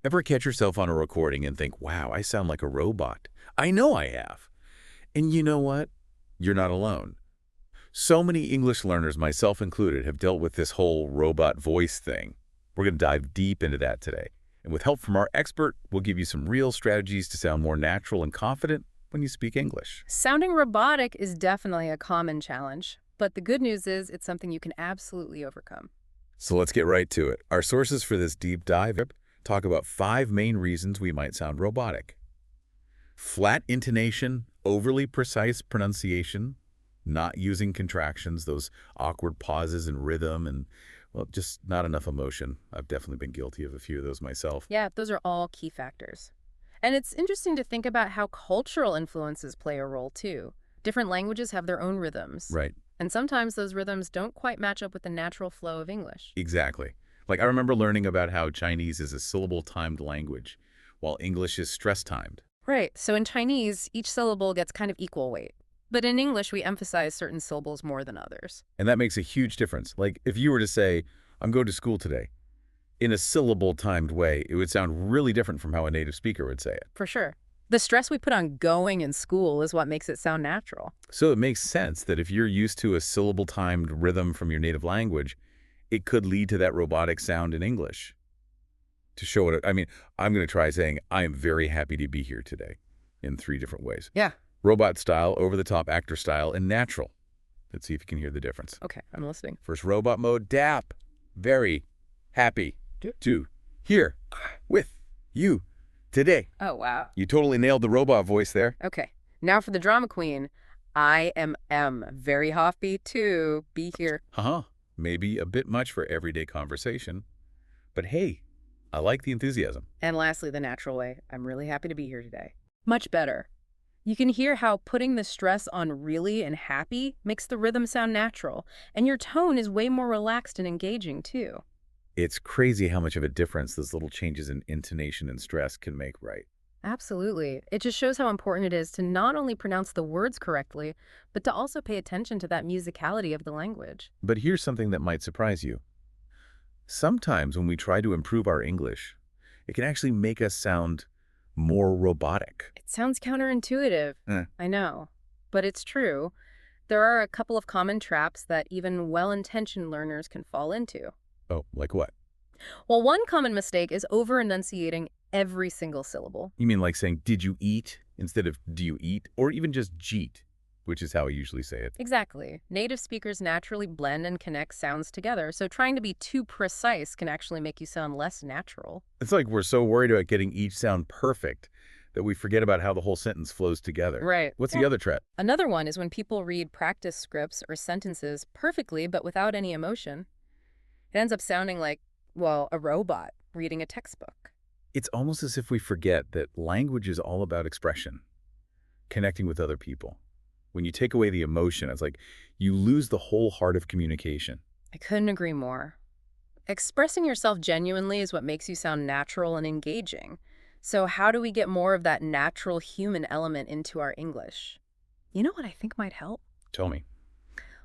Ever catch yourself on a recording and think, wow, I sound like a robot? I know I have. And you know what? You're not alone. So many English learners, myself included, have dealt with this whole robot voice thing. We're going to dive deep into that today. And with help from our expert, we'll give you some real strategies to sound more natural and confident when you speak English. Sounding robotic is definitely a common challenge, but the good news is it's something you can absolutely overcome. So let's get right to it. Our sources for this deep dive talk about 5 main reasons we might sound robotic. Flat intonation, overly precise pronunciation, not using contractions, those awkward pauses in rhythm, and, well, just not enough emotion. I've definitely been guilty of a few of those myself. Yeah, those are all key factors. And it's interesting to think about how cultural influences play a role, too. Different languages have their own rhythms. Right. And sometimes those rhythms don't quite match up with the natural flow of English. Exactly. Like, I remember learning about how Chinese is a syllable-timed language, while English is stress-timed. Right, so in Chinese, each syllable gets kind of equal weight. But in English, we emphasize certain syllables more than others. And that makes a huge difference. Like, if you were to say, I'm going to school today, in a syllable-timed way, it would sound really different from how a native speaker would say it. For sure. The stress we put on going in school is what makes it sound natural. So it makes sense that if you're used to a syllable-timed rhythm from your native language, it could lead to that robotic sound in English. To show it, I mean, I'm going to try saying, I am very happy to be here today in 3 different ways. Yeah. Robot style, over-the-top actor style, and natural. Let's see if you can hear the difference. Okay, I'm listening. First, robot mode, DAP. Very happy to here with you today. Oh, wow. You totally nailed the robot voice there. Okay, now for the drama queen. I am very happy to be here. Maybe a bit much for everyday conversation. But hey, I like the enthusiasm. And lastly, the natural way. I'm really happy to be here today. Much better. You can hear how putting the stress on really and happy makes the rhythm sound natural, and your tone is way more relaxed and engaging, too. It's crazy how much of a difference those little changes in intonation and stress can make, right? Absolutely. It just shows how important it is to not only pronounce the words correctly, but to also pay attention to that musicality of the language. But here's something that might surprise you. Sometimes when we try to improve our English, it can actually make us sound more robotic. It sounds counterintuitive. I know, but it's true. There are a couple of common traps that even well-intentioned learners can fall into. Oh, like what? Well, one common mistake is over-enunciating every single syllable. You mean like saying, did you eat instead of do you eat? Or even just jeet, which is how I usually say it. Exactly. Native speakers naturally blend and connect sounds together, so trying to be too precise can actually make you sound less natural. It's like we're so worried about getting each sound perfect that we forget about how the whole sentence flows together. Right. What's the other trap? Another one is when people read practice scripts or sentences perfectly but without any emotion. It ends up sounding like, well, a robot reading a textbook. It's almost as if we forget that language is all about expression, connecting with other people. When you take away the emotion, it's like you lose the whole heart of communication. I couldn't agree more. Expressing yourself genuinely is what makes you sound natural and engaging. So how do we get more of that natural human element into our English? You know what I think might help? Tell me.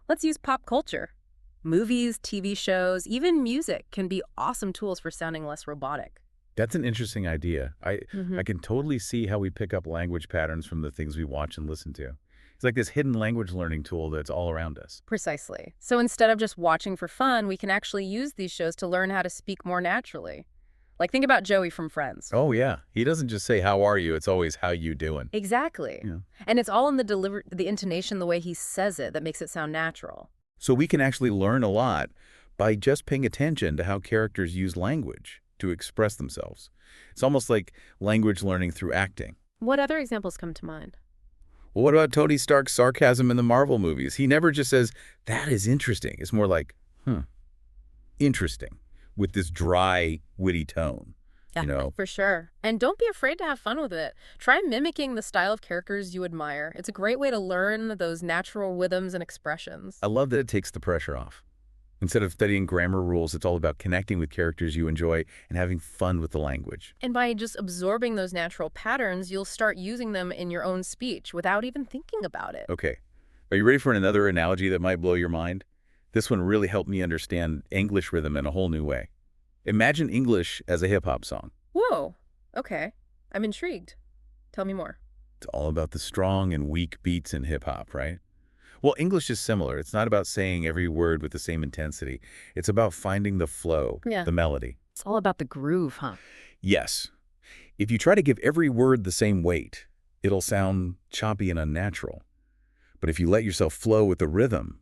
Let's use pop culture. Movies, TV shows, even music can be awesome tools for sounding less robotic. That's an interesting idea. I can totally see how we pick up language patterns from the things we watch and listen to. It's like this hidden language learning tool that's all around us. Precisely. So instead of just watching for fun, we can actually use these shows to learn how to speak more naturally. Like, think about Joey from Friends. Oh, yeah. He doesn't just say, how are you? It's always, how you doing? Exactly. Yeah. And it's all in the intonation, the way he says it, that makes it sound natural. So we can actually learn a lot by just paying attention to how characters use language to express themselves. It's almost like language learning through acting. What other examples come to mind? Well, what about Tony Stark's sarcasm in the Marvel movies? He never just says, that is interesting. It's more like, interesting, with this dry, witty tone. Yeah, you know? For sure. And don't be afraid to have fun with it. Try mimicking the style of characters you admire. It's a great way to learn those natural rhythms and expressions. I love that it takes the pressure off. Instead of studying grammar rules, it's all about connecting with characters you enjoy and having fun with the language. And by just absorbing those natural patterns, you'll start using them in your own speech without even thinking about it. Okay. Are you ready for another analogy that might blow your mind? This one really helped me understand English rhythm in a whole new way. Imagine English as a hip-hop song. Whoa. Okay. I'm intrigued. Tell me more. It's all about the strong and weak beats in hip-hop, right? Well, English is similar. It's not about saying every word with the same intensity. It's about finding the flow, Yeah. the melody. It's all about the groove, huh? Yes, if you try to give every word the same weight, it'll sound choppy and unnatural. But if you let yourself flow with the rhythm,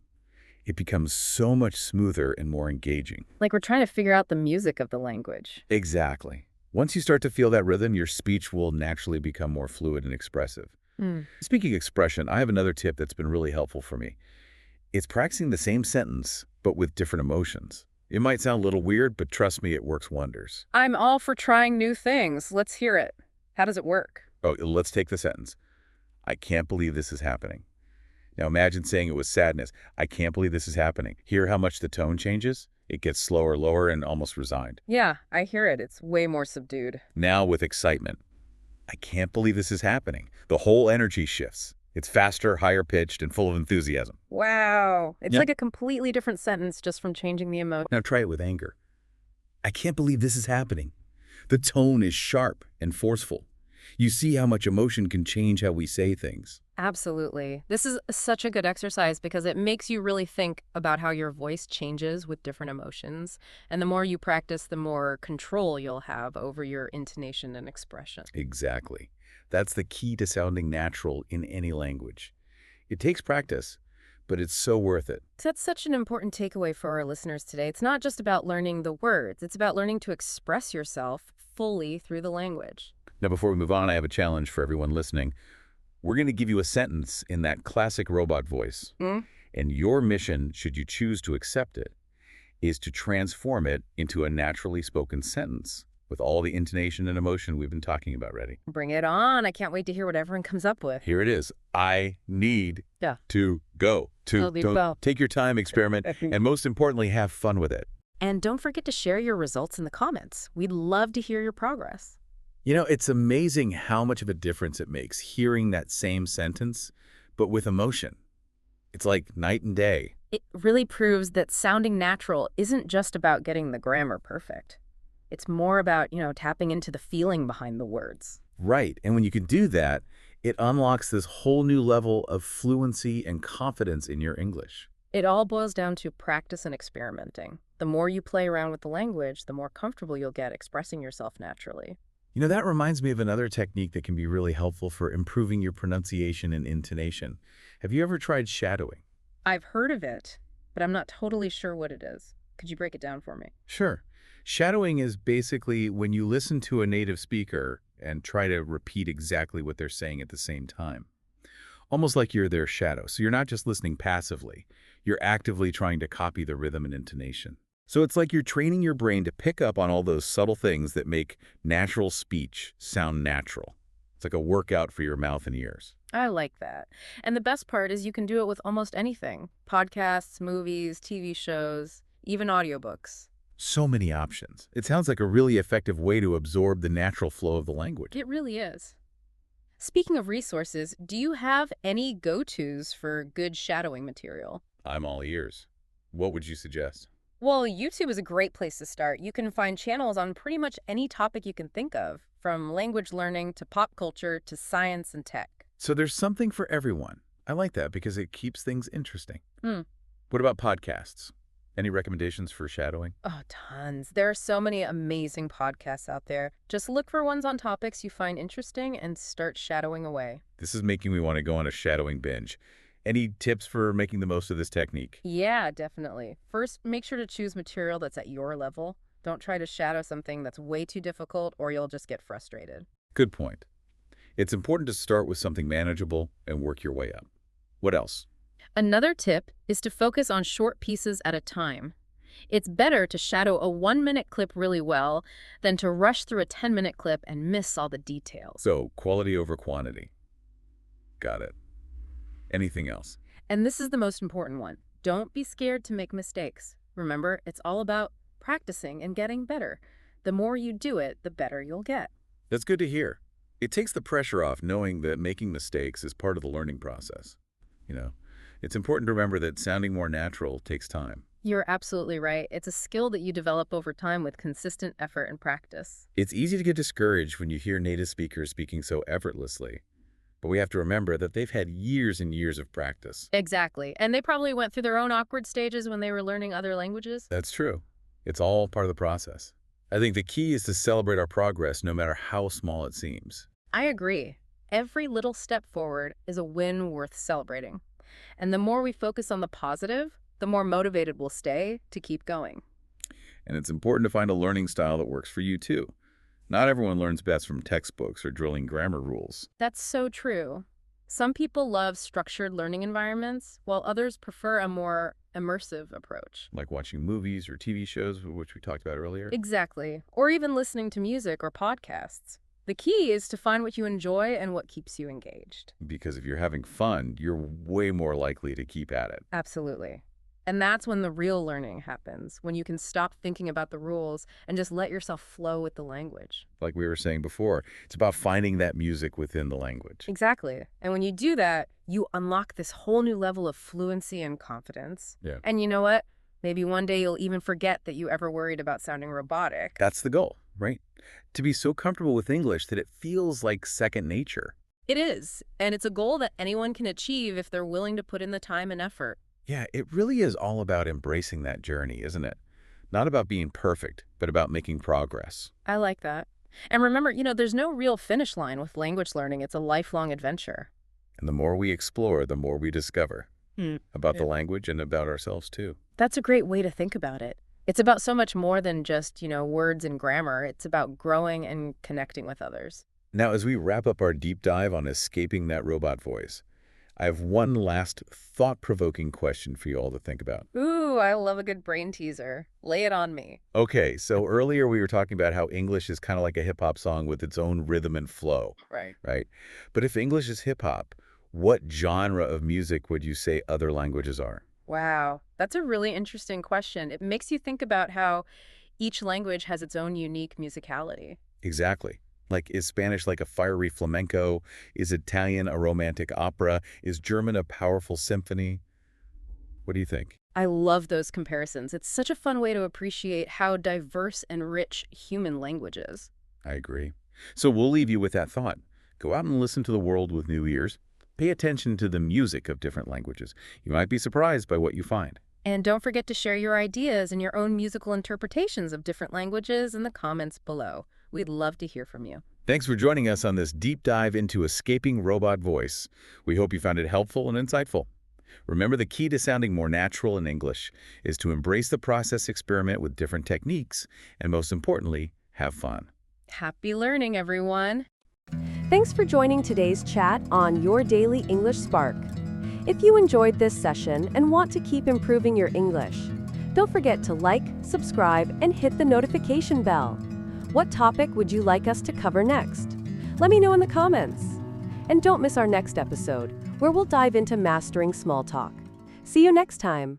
it becomes so much smoother and more engaging. Like we're trying to figure out the music of the language. Exactly. Once you start to feel that rhythm, your speech will naturally become more fluid and expressive. Hmm. Speaking of expression, I have another tip that's been really helpful for me. It's practicing the same sentence, but with different emotions. It might sound a little weird, but trust me, it works wonders. I'm all for trying new things. Let's hear it. How does it work? Oh, let's take the sentence. I can't believe this is happening. Now imagine saying it with sadness. I can't believe this is happening. Hear how much the tone changes? It gets slower, lower, and almost resigned. Yeah, I hear it. It's way more subdued. Now with excitement. I can't believe this is happening. The whole energy shifts. It's faster, higher pitched, and full of enthusiasm. Wow. It's Yeah. like a completely different sentence just from changing the emotion. Now try it with anger. I can't believe this is happening. The tone is sharp and forceful. You see how much emotion can change how we say things. Absolutely. This is such a good exercise because it makes you really think about how your voice changes with different emotions. And the more you practice, the more control you'll have over your intonation and expression. Exactly. That's the key to sounding natural in any language. It takes practice, but it's so worth it. That's such an important takeaway for our listeners today. It's not just about learning the words, it's about learning to express yourself fully through the language. Now, before we move on, I have a challenge for everyone listening. We're going to give you a sentence in that classic robot voice. Mm? And your mission, should you choose to accept it, is to transform it into a naturally spoken sentence with all the intonation and emotion we've been talking about. Ready? Bring it on. I can't wait to hear what everyone comes up with. Here it is. I need Yeah. to go. I'll do well. Take your time, experiment, and most importantly, have fun with it. And don't forget to share your results in the comments. We'd love to hear your progress. You know, it's amazing how much of a difference it makes hearing that same sentence, but with emotion. It's like night and day. It really proves that sounding natural isn't just about getting the grammar perfect. It's more about, tapping into the feeling behind the words. Right. And when you can do that, it unlocks this whole new level of fluency and confidence in your English. It all boils down to practice and experimenting. The more you play around with the language, the more comfortable you'll get expressing yourself naturally. You know, that reminds me of another technique that can be really helpful for improving your pronunciation and intonation. Have you ever tried shadowing? I've heard of it, but I'm not totally sure what it is. Could you break it down for me? Sure. Shadowing is basically when you listen to a native speaker and try to repeat exactly what they're saying at the same time. Almost like you're their shadow. So you're not just listening passively. You're actively trying to copy the rhythm and intonation. So it's like you're training your brain to pick up on all those subtle things that make natural speech sound natural. It's like a workout for your mouth and ears. I like that. And the best part is you can do it with almost anything. Podcasts, movies, TV shows, even audiobooks. So many options. It sounds like a really effective way to absorb the natural flow of the language. It really is. Speaking of resources, do you have any go-tos for good shadowing material? I'm all ears. What would you suggest? Well, YouTube is a great place to start. You can find channels on pretty much any topic you can think of, from language learning to pop culture to science and tech. So there's something for everyone. I like that because it keeps things interesting. Hmm. What about podcasts? Any recommendations for shadowing? Oh, tons. There are so many amazing podcasts out there. Just look for ones on topics you find interesting and start shadowing away. This is making me want to go on a shadowing binge. Any tips for making the most of this technique? Yeah, definitely. First, make sure to choose material that's at your level. Don't try to shadow something that's way too difficult or you'll just get frustrated. Good point. It's important to start with something manageable and work your way up. What else? Another tip is to focus on short pieces at a time. It's better to shadow a 1-minute clip really well than to rush through a 10-minute clip and miss all the details. So, quality over quantity. Got it. Anything else? And this is the most important one. Don't be scared to make mistakes. Remember, it's all about practicing and getting better. The more you do it, the better you'll get. That's good to hear. It takes the pressure off knowing that making mistakes is part of the learning process. It's important to remember that sounding more natural takes time. You're absolutely right. It's a skill that you develop over time with consistent effort and practice. It's easy to get discouraged when you hear native speakers speaking so effortlessly, but we have to remember that they've had years and years of practice. Exactly. And they probably went through their own awkward stages when they were learning other languages. That's true. It's all part of the process. I think the key is to celebrate our progress no matter how small it seems. I agree. Every little step forward is a win worth celebrating. And the more we focus on the positive, the more motivated we'll stay to keep going. And it's important to find a learning style that works for you too. Not everyone learns best from textbooks or drilling grammar rules. That's so true. Some people love structured learning environments, while others prefer a more immersive approach. Like watching movies or TV shows, which we talked about earlier. Exactly. Or even listening to music or podcasts. The key is to find what you enjoy and what keeps you engaged. Because if you're having fun, you're way more likely to keep at it. Absolutely. And that's when the real learning happens, when you can stop thinking about the rules and just let yourself flow with the language. Like we were saying before, it's about finding that music within the language. Exactly. And when you do that, you unlock this whole new level of fluency and confidence. Yeah. And you know what? Maybe one day you'll even forget that you ever worried about sounding robotic. That's the goal, right? To be so comfortable with English that it feels like second nature. It is. And it's a goal that anyone can achieve if they're willing to put in the time and effort. Yeah, it really is all about embracing that journey, isn't it? Not about being perfect, but about making progress. I like that. And remember, there's no real finish line with language learning. It's a lifelong adventure. And the more we explore, the more we discover about Yeah. the language and about ourselves too. That's a great way to think about it. It's about so much more than just, words and grammar. It's about growing and connecting with others. Now, as we wrap up our deep dive on escaping that robot voice, I have one last thought-provoking question for you all to think about. Ooh, I love a good brain teaser. Lay it on me. Okay, so earlier we were talking about how English is kind of like a hip-hop song with its own rhythm and flow, Right. right? But if English is hip-hop, what genre of music would you say other languages are? Wow, that's a really interesting question. It makes you think about how each language has its own unique musicality. Exactly. Like, is Spanish like a fiery flamenco? Is Italian a romantic opera? Is German a powerful symphony? What do you think? I love those comparisons. It's such a fun way to appreciate how diverse and rich human language is. I agree. So we'll leave you with that thought. Go out and listen to the world with new ears. Pay attention to the music of different languages. You might be surprised by what you find. And don't forget to share your ideas and your own musical interpretations of different languages in the comments below. We'd love to hear from you. Thanks for joining us on this deep dive into escaping robot voice. We hope you found it helpful and insightful. Remember, the key to sounding more natural in English is to embrace the process, experiment with different techniques, and most importantly, have fun. Happy learning, everyone. Thanks for joining today's chat on Your Daily English Spark. If you enjoyed this session and want to keep improving your English, don't forget to like, subscribe, and hit the notification bell. What topic would you like us to cover next? Let me know in the comments. And don't miss our next episode, where we'll dive into mastering small talk. See you next time.